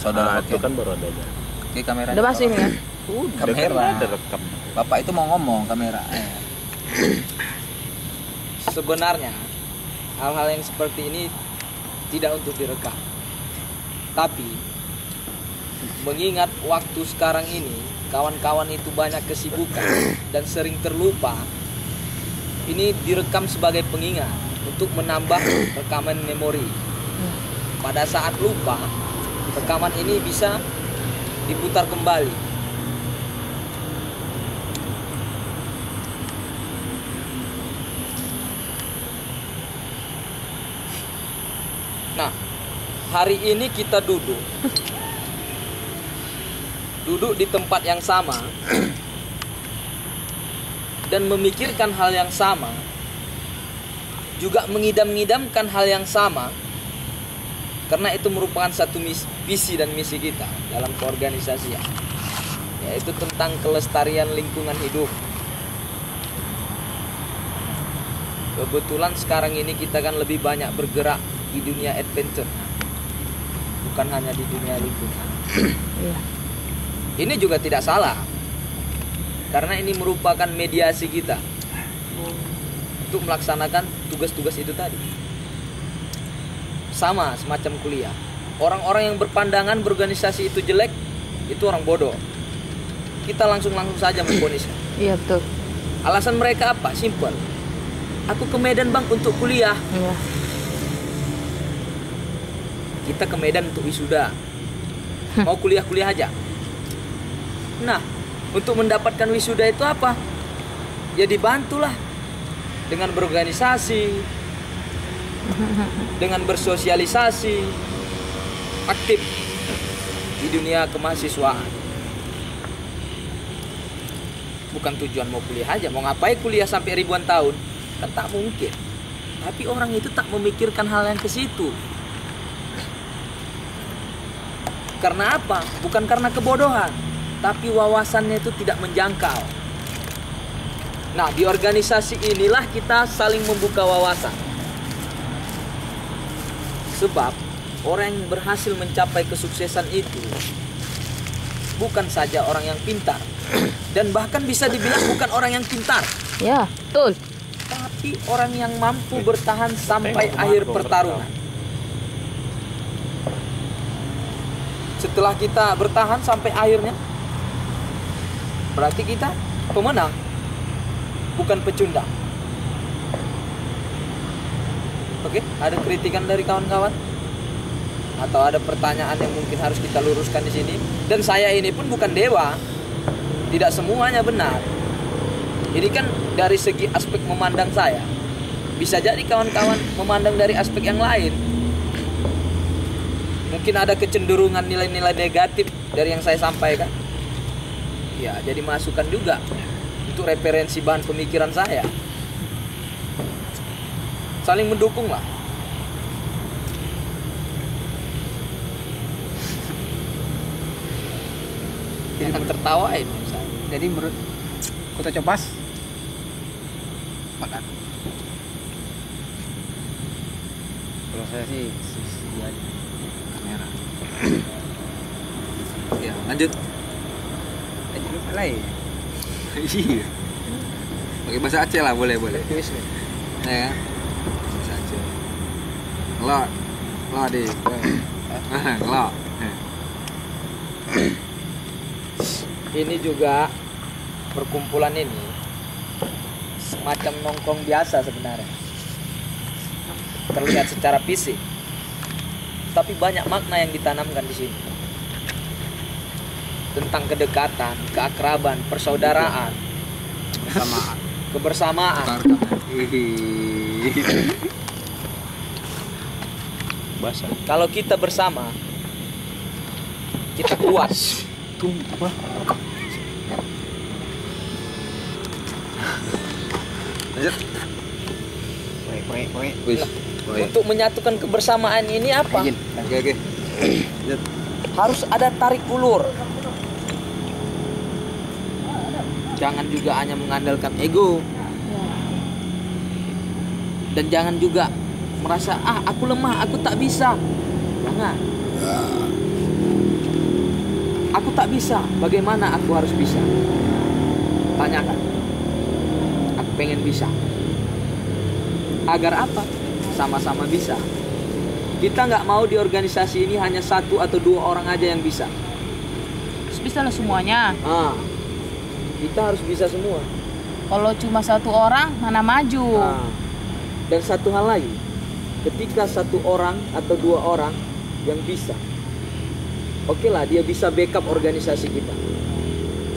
saudara. Itu kan baru ada. Oke, kamera. Udah masih nih ya? Kamera. Ada rekam. Bapak itu mau ngomong kamera. Sebenarnya hal-hal yang seperti ini tidak untuk direkam. Tapi mengingat waktu sekarang ini kawan-kawan itu banyak kesibukan dan sering terlupa, ini direkam sebagai pengingat untuk menambah rekaman memori. Pada saat lupa, rekaman ini bisa diputar kembali. Nah, hari ini kita duduk di tempat yang sama dan memikirkan hal yang sama, juga mengidam-ngidamkan hal yang sama, karena itu merupakan satu visi dan misi kita dalam keorganisasian, yaitu tentang kelestarian lingkungan hidup. Kebetulan sekarang ini kita kan lebih banyak bergerak di dunia adventure, bukan hanya di dunia lingkungan. Ini juga tidak salah, karena ini merupakan mediasi kita untuk melaksanakan tugas-tugas itu tadi. Sama semacam kuliah. Orang-orang yang berpandangan berorganisasi itu jelek, itu orang bodoh. Kita langsung saja memvonisnya. Iya betul. Alasan mereka apa? Simpel. Aku ke Medan bang untuk kuliah. Iya. Kita ke Medan untuk wisuda. Mau kuliah-kuliah aja. Nah, untuk mendapatkan wisuda itu apa? Ya dibantulah dengan berorganisasi, dengan bersosialisasi, aktif di dunia kemahasiswaan. Bukan tujuan mau kuliah aja, mau ngapain kuliah sampai ribuan tahun? Kan tak mungkin. Tapi orang itu tak memikirkan hal yang ke situ. Karena apa? Bukan karena kebodohan, tapi wawasannya itu tidak menjangkau. Nah, di organisasi inilah kita saling membuka wawasan. Sebab orang yang berhasil mencapai kesuksesan itu bukan saja orang yang pintar, dan bahkan bisa dibilang bukan orang yang pintar. Ya, betul. Tapi orang yang mampu bertahan sampai akhir pertarungan. Setelah kita bertahan sampai akhirnya, berarti kita pemenang, bukan pecundang. Oke, ada kritikan dari kawan-kawan? Atau ada pertanyaan yang mungkin harus kita luruskan di sini? Dan saya ini pun bukan dewa. Tidak semuanya benar. Ini kan dari segi aspek memandang saya. Bisa jadi kawan-kawan memandang dari aspek yang lain. Mungkin ada kecenderungan nilai-nilai negatif dari yang saya sampaikan. Ya, jadi masukan juga untuk referensi bahan pemikiran saya. Saling mendukung lah. Jangan tertawain misalnya. Jadi menurut Kota Copas makan. Kalau saya sih sisi aja kamera. Ya, lanjut. Lain. Iya. Pakai bahasa Aceh lah, boleh. Ya kan? Bahasa Aceh. Ngelok deh. Ngelok. Ini juga perkumpulan ini semacam nongkrong biasa sebenarnya. Terlihat secara fisik, tapi banyak makna yang ditanamkan di sini. Tentang kedekatan, keakraban, persaudaraan, kebersamaan. Basah. Kalau kita bersama, kita kuat. Tumpah. Lanjut. Wih. Untuk menyatukan kebersamaan ini apa? Oke. Lanjut. Harus ada tarik ulur. Jangan juga hanya mengandalkan ego. Dan jangan juga merasa aku lemah, aku tak bisa. Jangan. tak bisa, bagaimana aku harus bisa? Tanyakan. Aku pengen bisa. Agar apa? Sama-sama bisa. Kita nggak mau di organisasi ini hanya 1 atau 2 orang aja yang bisa. Bisa lah semuanya. Kita harus bisa semua. Kalau cuma 1 orang, mana maju. Dan satu hal lagi, ketika 1 orang atau 2 orang yang bisa, oke lah, dia bisa backup organisasi kita.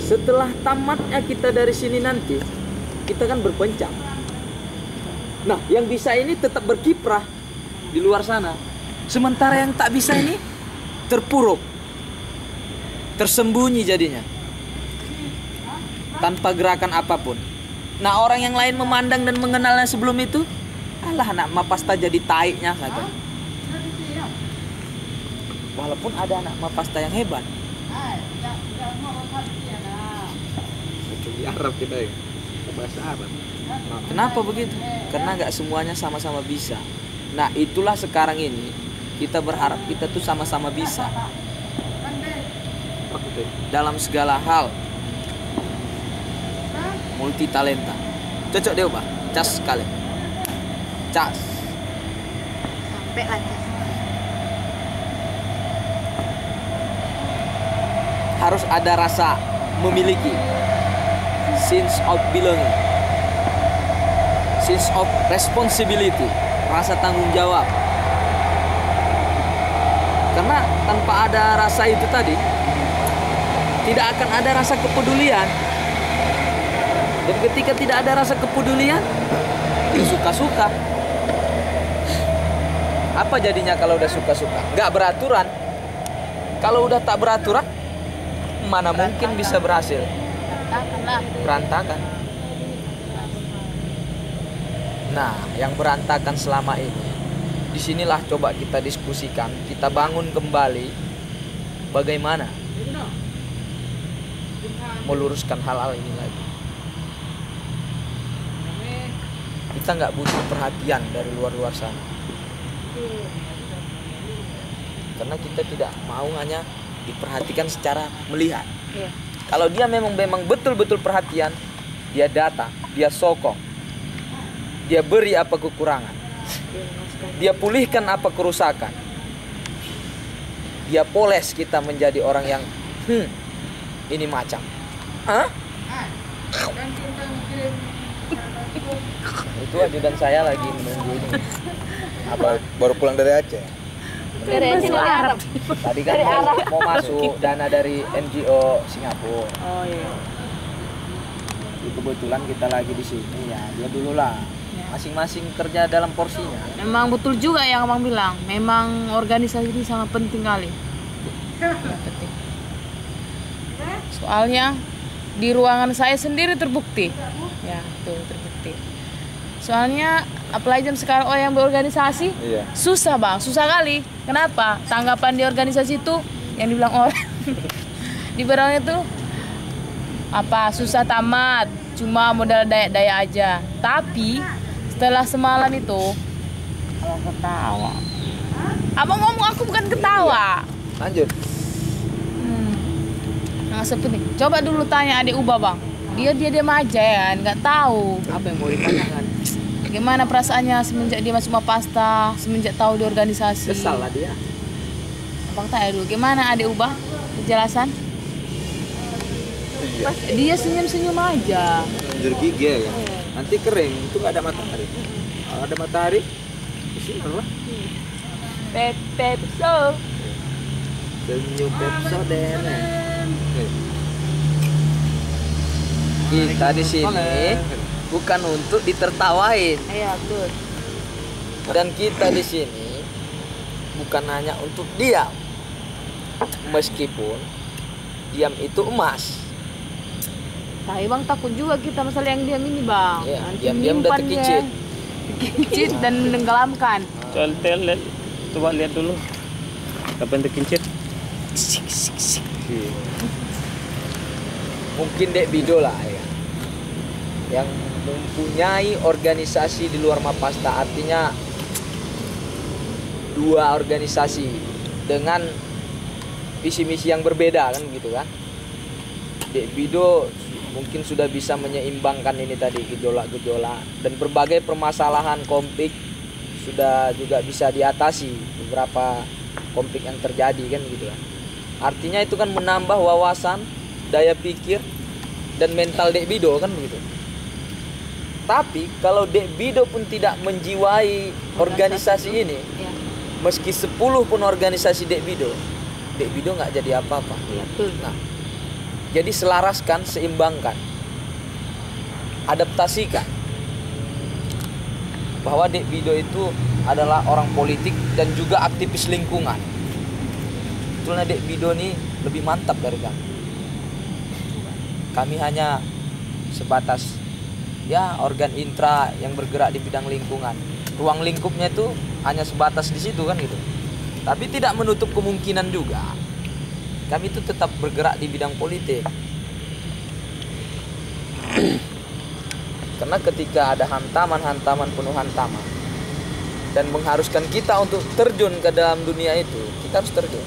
Setelah tamatnya kita dari sini nanti, kita kan berpencar. Nah, yang bisa ini tetap berkiprah di luar sana. Sementara yang tak bisa ini terpuruk, tersembunyi jadinya, tanpa gerakan apapun. Nah, orang yang lain memandang dan mengenalnya sebelum itu, alah anak Mapasta jadi taiknya kata. Walaupun ada anak Mapasta yang hebat. Di Arab kita ya, bahasa Arab. Kenapa begitu? Karena nggak semuanya sama-sama bisa. Nah, itulah sekarang ini kita berharap kita tuh sama-sama bisa dalam segala hal. Multi talenta. Cocok deh, Pak. Cas sekali. Cas. Sampai lah cas. Harus ada rasa memiliki, sense of belonging, sense of responsibility, rasa tanggung jawab. Karena tanpa ada rasa itu tadi, tidak akan ada rasa kepedulian. Dan ketika tidak ada rasa kepedulian, suka-suka. Apa jadinya kalau udah suka-suka? Nggak beraturan. Kalau udah tak beraturan, mana mungkin bisa berhasil? Berantakan. Nah, yang berantakan selama ini, disinilah coba kita diskusikan, kita bangun kembali bagaimana meluruskan hal-hal ini lagi. Kita nggak butuh perhatian dari luar-luar sana, karena kita tidak mau hanya diperhatikan secara melihat. Kalau dia memang betul-betul perhatian, dia data, dia sokong, dia beri apa kekurangan, dia pulihkan apa kerusakan, dia poles kita menjadi orang yang ini macam. Itu ajudan saya lagi menunggu ini. Apa baru pulang dari Aceh? Dari Arab. Tadi kan mau masuk dana dari NGO Singapura. Oh iya. Kebetulan kita lagi di sini ya. Dia dulu lah. Masing-masing kerja dalam porsinya. Memang betul juga yang abang bilang. Memang organisasi ini sangat penting kali. Penting. Soalnya di ruangan saya sendiri terbukti. Ya, tuh terbukti. Soalnya apalagi jam sekarang orang yang berorganisasi susah bang, susah kali. Kenapa? Tanggapan di organisasi itu yang dibilang orang di barangnya itu apa susah tamat, cuma modal daya aja. Tapi setelah semalam itu abang ketawa. Abang ngomong aku bukan ketawa. Lanjut. Nggak seperti. Coba dulu tanya adik Uba bang. Dia aja ya, nggak tahu. Apa yang mau ditanyakan? Gimana perasaannya semenjak dia masuk Mapasta, semenjak tahu di organisasi? Kesal lah dia. Abang tanya dulu, gimana adik Ubah? Kejelasan? Dia senyum-senyum aja. Menjur gigi ya. Nanti kering, itu nggak ada matahari. Kalau ada matahari, bersinar lah. Pepso. Senyum Pepsodent. Kita di sini bukan untuk ditertawain. Iya, betul. Dan kita di sini bukan hanya untuk diam. Meskipun diam itu emas. Tapi bang takut juga kita masalah yang diam ini bang. Ya, Nanti diam-diam udah nyimpan terkicit. Terkicit dan menenggelamkan. Coba lihat dulu. Kapan terkincit? Mungkin Dek Bido lah ya, yang mempunyai organisasi di luar Mapasta, artinya 2 organisasi dengan visi misi yang berbeda kan gitu kan. Dek Bido mungkin sudah bisa menyeimbangkan ini tadi gejolak-gejolak dan berbagai permasalahan konflik sudah juga bisa diatasi beberapa konflik yang terjadi kan gitu kan. Artinya itu kan menambah wawasan, daya pikir dan mental Dek Bido kan begitu. Tapi kalau Dek Bido pun tidak menjiwai organisasi ini, Ya. meski 10 pun organisasi Dek Bido nggak jadi apa-apa. Iya, betul. Nah, jadi selaraskan, seimbangkan, adaptasikan bahwa Dek Bido itu adalah orang politik dan juga aktivis lingkungan. Sebetulnya Dek Bido nih lebih mantap dari kami. Kami hanya sebatas ya organ intra yang bergerak di bidang lingkungan. Ruang lingkupnya itu hanya sebatas di situ kan gitu. Tapi tidak menutup kemungkinan juga kami itu tetap bergerak di bidang politik. Karena ketika ada hantaman penuh hantaman dan mengharuskan kita untuk terjun ke dalam dunia itu, kita harus terjun.